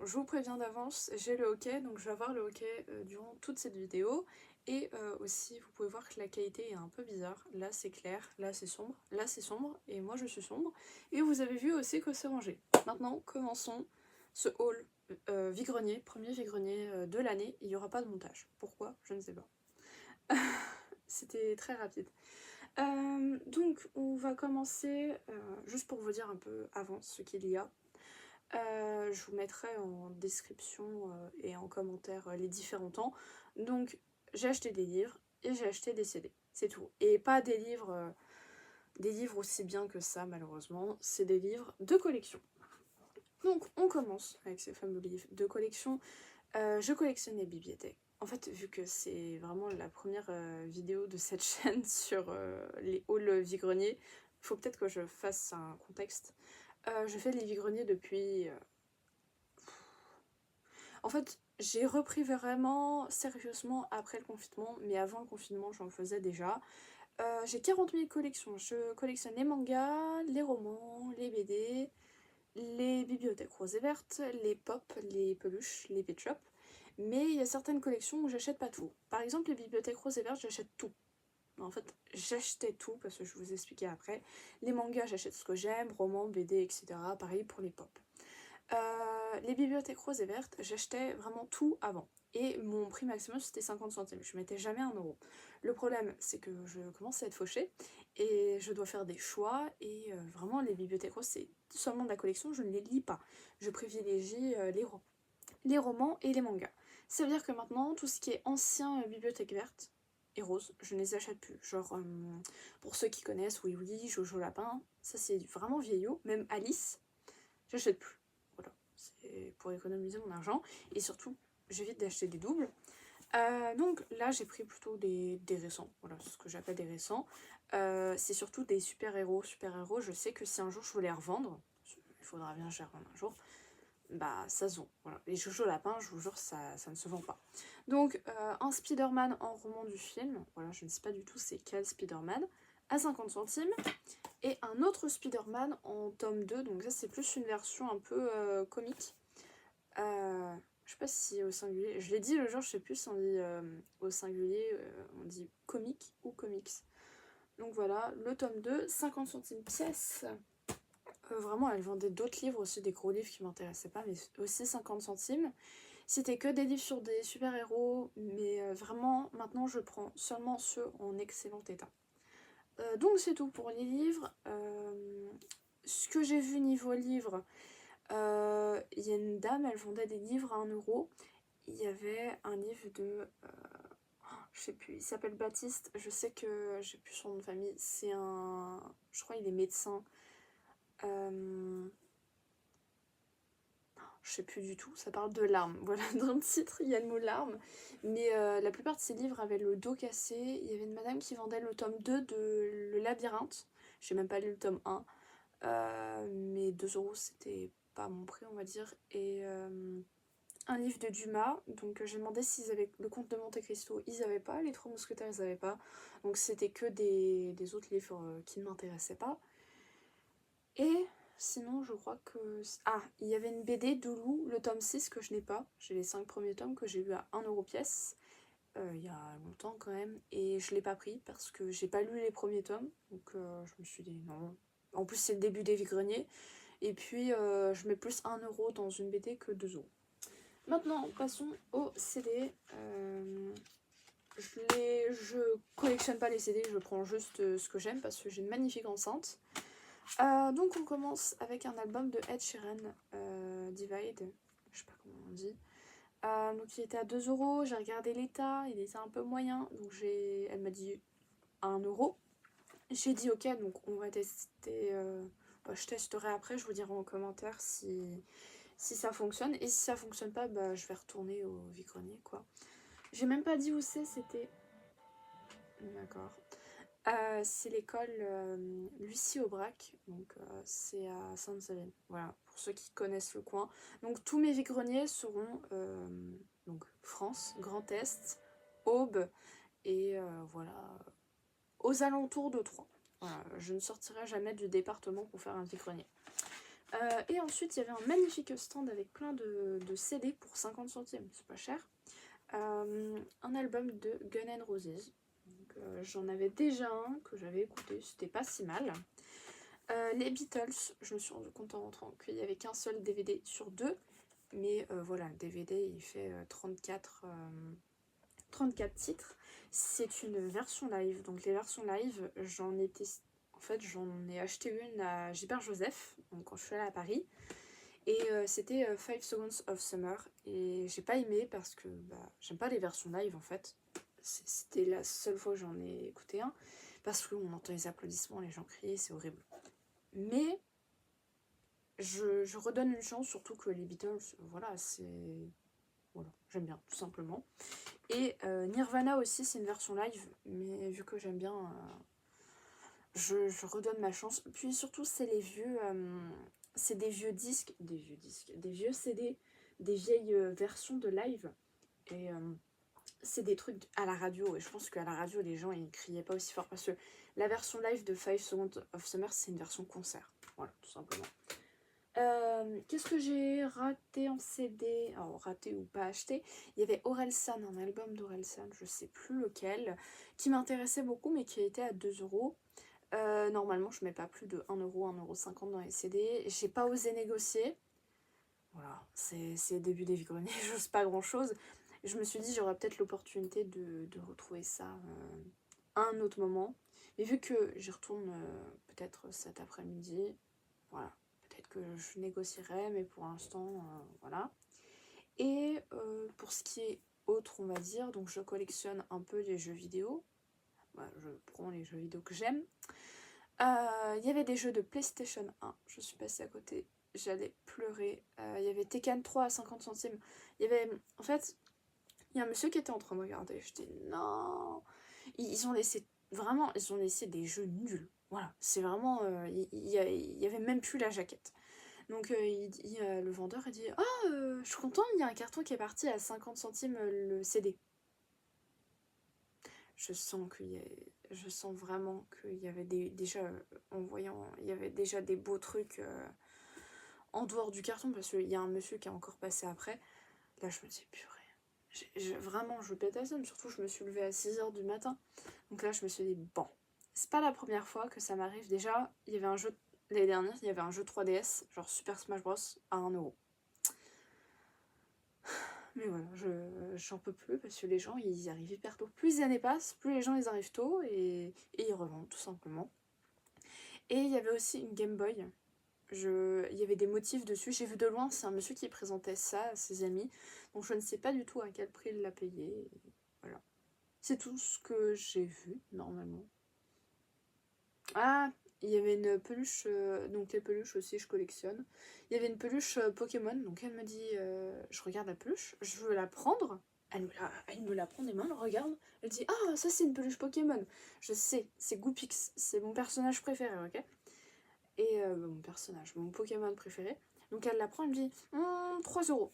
je vous préviens d'avance, j'ai le hockey, donc je vais avoir le hockey durant toute cette vidéo. Et aussi, vous pouvez voir que la qualité est un peu bizarre. Là, c'est clair, là, c'est sombre, et moi, je suis sombre. Et vous avez vu aussi que c'est rangé. Maintenant, commençons ce haul vide-grenier, premier vide-grenier de l'année. Il n'y aura pas de montage. Pourquoi? Je ne sais pas. C'était très rapide. Donc, on va commencer, juste pour vous dire un peu avant ce qu'il y a. Je vous mettrai en description et en commentaire les différents temps. Donc, j'ai acheté des livres et j'ai acheté des CD. C'est tout. Et pas des livres aussi bien que ça, malheureusement. C'est des livres de collection. Donc, on commence avec ces fameux livres de collection. Je collectionne les bibliothèques. En fait, vu que c'est vraiment la première vidéo de cette chaîne sur les hauls vide-grenier, il faut peut-être que je fasse un contexte. Je fais les vide-greniers depuis... En fait, j'ai repris vraiment sérieusement après le confinement, mais avant le confinement, j'en faisais déjà. J'ai 40 000 collections. Je collectionne les mangas, les romans, les BD, les bibliothèques roses et vertes, les pop, les peluches, les pet shops. Mais il y a certaines collections où j'achète pas tout. Par exemple, les bibliothèques roses et vertes, j'achète tout. En fait, j'achetais tout parce que je vous expliquais après. Les mangas, j'achète ce que j'aime, romans, BD, etc. Pareil pour les pop. Les bibliothèques roses et vertes, j'achetais vraiment tout avant. Et mon prix maximum c'était 50 centimes. Je mettais jamais 1 euro. Le problème c'est que je commence à être fauchée et je dois faire des choix. Et vraiment les bibliothèques roses c'est seulement de la collection, je ne les lis pas. Je privilégie les romans et les mangas. Ça veut dire que maintenant tout ce qui est ancien bibliothèque verte et rose, je ne les achète plus. Genre pour ceux qui connaissent, oui oui, Jojo Lapin, ça c'est vraiment vieillot. Même Alice, j'achète plus. Voilà, c'est pour économiser mon argent. Et surtout, j'évite d'acheter des doubles. Donc là, j'ai pris plutôt des récents. Voilà, c'est ce que j'appelle des récents. C'est surtout des super-héros. Super-héros, je sais que si un jour je veux les revendre, il faudra bien que je les revende un jour, bah ça se vend. Voilà. Les Jojo Lapin, je vous jure, ça ne se vend pas. Donc, un Spider-Man en roman du film. Voilà, je ne sais pas du tout c'est quel Spider-Man. À 50 centimes. Et un autre Spider-Man en tome 2, donc ça c'est plus une version un peu comique. Je sais pas si au singulier, je l'ai dit le jour, je sais plus si on dit au singulier, on dit comique ou comics. Donc voilà, le tome 2, 50 centimes pièce. Vraiment, elle vendait d'autres livres aussi, des gros livres qui m'intéressaient pas, mais aussi 50 centimes. C'était que des livres sur des super-héros, mais vraiment, maintenant je prends seulement ceux en excellent état. Donc c'est tout pour les livres. Ce que j'ai vu niveau livres, il y a une dame, elle vendait des livres à 1 euro. Il y avait un livre de... je sais plus, il s'appelle Baptiste. Je sais que j'ai plus son nom de famille. C'est un... Je crois qu'il est médecin. Je sais plus du tout, ça parle de larmes. Voilà, dans le titre, il y a le mot larmes. Mais la plupart de ces livres avaient le dos cassé. Il y avait une madame qui vendait le tome 2 de Le Labyrinthe. J'ai même pas lu le tome 1. Mais 2 euros, c'était pas mon prix, on va dire. Et un livre de Dumas. Donc j'ai demandé s'ils avaient le Comte de Monte Cristo. Ils avaient pas. Les Trois Mousquetaires, ils avaient pas. Donc c'était que des autres livres qui ne m'intéressaient pas. Et sinon, je crois que... Ah, il y avait une BD Doulou, le tome 6 que je n'ai pas. J'ai les 5 premiers tomes que j'ai eu à 1 euro pièce. Il y a longtemps quand même. Et je l'ai pas pris parce que j'ai pas lu les premiers tomes. Donc je me suis dit non. En plus, c'est le début des vides-greniers. Et puis, je mets plus 1 euro dans une BD que 2 euros. Maintenant, passons au CD. Je collectionne pas les CD, je prends juste ce que j'aime parce que j'ai une magnifique enceinte. Donc on commence avec un album de Ed Sheeran, Divide, je sais pas comment on dit. Donc il était à 2 euros, j'ai regardé l'état, il était un peu moyen, donc elle m'a dit 1 euro. J'ai dit ok, donc on va tester, je testerai après, je vous dirai en commentaire si ça fonctionne. Et si ça fonctionne pas, bah, je vais retourner au vide-grenier quoi. J'ai même pas dit où c'était. D'accord. C'est l'école Lucie Aubrac, donc c'est à Sainte-Savine, voilà, pour ceux qui connaissent le coin. Donc tous mes vide-greniers seront donc France, Grand Est, Aube et voilà, aux alentours de Troyes. Voilà, je ne sortirai jamais du département pour faire un vide-grenier. Et ensuite, il y avait un magnifique stand avec plein de CD pour 50 centimes, c'est pas cher. Un album de Guns N' Roses. J'en avais déjà un que j'avais écouté, c'était pas si mal. Les Beatles, je me suis rendu compte en rentrant qu'il n'y avait qu'un seul DVD sur deux. Mais voilà, le DVD il fait 34 titres. C'est une version live. Donc les versions live, j'en ai acheté une à Gilbert Joseph, donc quand je suis allée à Paris. Et c'était 5 Seconds of Summer. Et j'ai pas aimé parce que j'aime pas les versions live en fait. C'était la seule fois que j'en ai écouté un. Parce qu'on entend les applaudissements, les gens crier, c'est horrible. Mais je redonne une chance, surtout que les Beatles, voilà, voilà, j'aime bien, tout simplement. Et Nirvana aussi, c'est une version live, mais vu que j'aime bien, je redonne ma chance. Puis surtout, c'est c'est des vieux disques, des vieux CD, des vieilles versions de live. Et c'est des trucs à la radio, et je pense qu'à la radio, les gens, ils criaient pas aussi fort, parce que la version live de 5 Seconds of Summer, c'est une version concert. Voilà, tout simplement. Qu'est-ce que j'ai raté en CD? Alors, raté ou pas acheté. Il y avait Orelsan, un album d'Orelsan, je sais plus lequel, qui m'intéressait beaucoup, mais qui était à 2€. Normalement, je mets pas plus de 1€, 1,50€ dans les CD. J'ai pas osé négocier. Voilà, c'est le début des vies-greniers, j'ose pas grand-chose. Je me suis dit, j'aurais peut-être l'opportunité de retrouver ça à un autre moment. Mais vu que j'y retourne peut-être cet après-midi, voilà. Peut-être que je négocierai, mais pour l'instant, voilà. Et pour ce qui est autre, on va dire, donc je collectionne un peu les jeux vidéo. Voilà, je prends les jeux vidéo que j'aime. Il y avait des jeux de PlayStation 1, je suis passée à côté, j'allais pleurer. Il y avait Tekken 3 à 50 centimes. En fait, il y a un monsieur qui était en train de regarder. Je dis non. Ils ont laissé des jeux nuls. Voilà, c'est vraiment. Il y avait même plus la jaquette. Donc le vendeur a dit ah, je suis content, il y a un carton qui est parti à 50 centimes le CD. Je sens vraiment qu'il y avait déjà, en voyant, il y avait déjà des beaux trucs en dehors du carton, parce qu'il y a un monsieur qui est encore passé après. Là, je me dis purée. Vraiment, je pète à somme, surtout je me suis levée à 6h du matin. Donc là, je me suis dit, bon, c'est pas la première fois que ça m'arrive. Déjà, il y avait un jeu, l'année dernière, il y avait un jeu 3DS, genre Super Smash Bros, à 1€. Mais voilà, j'en peux plus parce que les gens, ils arrivent hyper tôt. Plus les années passent, plus les gens, ils arrivent tôt et ils revendent, tout simplement. Et il y avait aussi une Game Boy. Il y avait des motifs dessus. J'ai vu de loin, c'est un monsieur qui présentait ça à ses amis. Donc je ne sais pas du tout à quel prix il l'a payé. Voilà. C'est tout ce que j'ai vu, normalement. Ah, il y avait une peluche, donc les peluches aussi, je collectionne. Il y avait une peluche Pokémon, donc elle me dit, je regarde la peluche, je veux la prendre. Elle me la prend des mains, elle regarde. Elle dit, ah, ça c'est une peluche Pokémon. Je sais, c'est Goopix, c'est mon personnage préféré, ok? Et mon Pokémon préféré. Donc elle la prend, elle me dit 3€.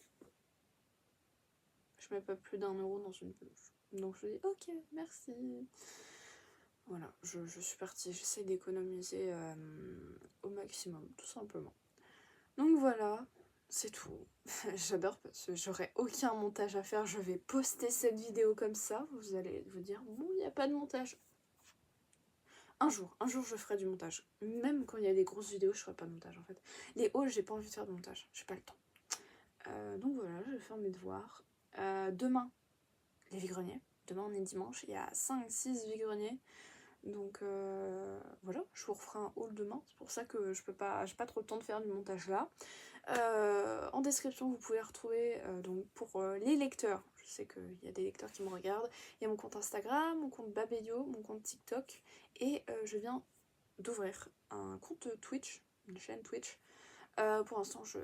Je mets pas plus d'1€ dans une peluche. Donc je dis ok, merci. Voilà, je suis partie, j'essaie d'économiser au maximum, tout simplement. Donc voilà, c'est tout. J'adore parce que j'aurai aucun montage à faire, je vais poster cette vidéo comme ça, vous allez vous dire, bon, il n'y a pas de montage. Un jour je ferai du montage. Même quand il y a des grosses vidéos, je ferai pas de montage en fait. Les hauls, j'ai pas envie de faire de montage, j'ai pas le temps. Donc voilà, je vais faire mes devoirs. Demain, les vide-greniers. Demain, on est dimanche, il y a 5-6 vide-greniers. Donc voilà, je vous referai un haul demain. C'est pour ça que j'ai pas trop le temps de faire du montage là. En description, vous pouvez retrouver donc pour les lecteurs. Je sais qu'il y a des lecteurs qui me regardent. Il y a mon compte Instagram, mon compte Babelio, mon compte TikTok. Et je viens d'ouvrir un compte Twitch, une chaîne Twitch. Pour l'instant, je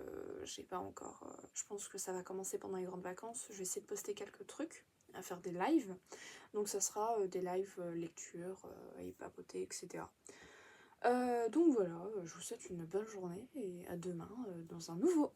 n'ai pas encore. Je pense que ça va commencer pendant les grandes vacances. Je vais essayer de poster quelques trucs, à faire des lives. Donc ça sera des lives lecture, à y papoter, etc. Donc voilà, je vous souhaite une bonne journée et à demain dans un nouveau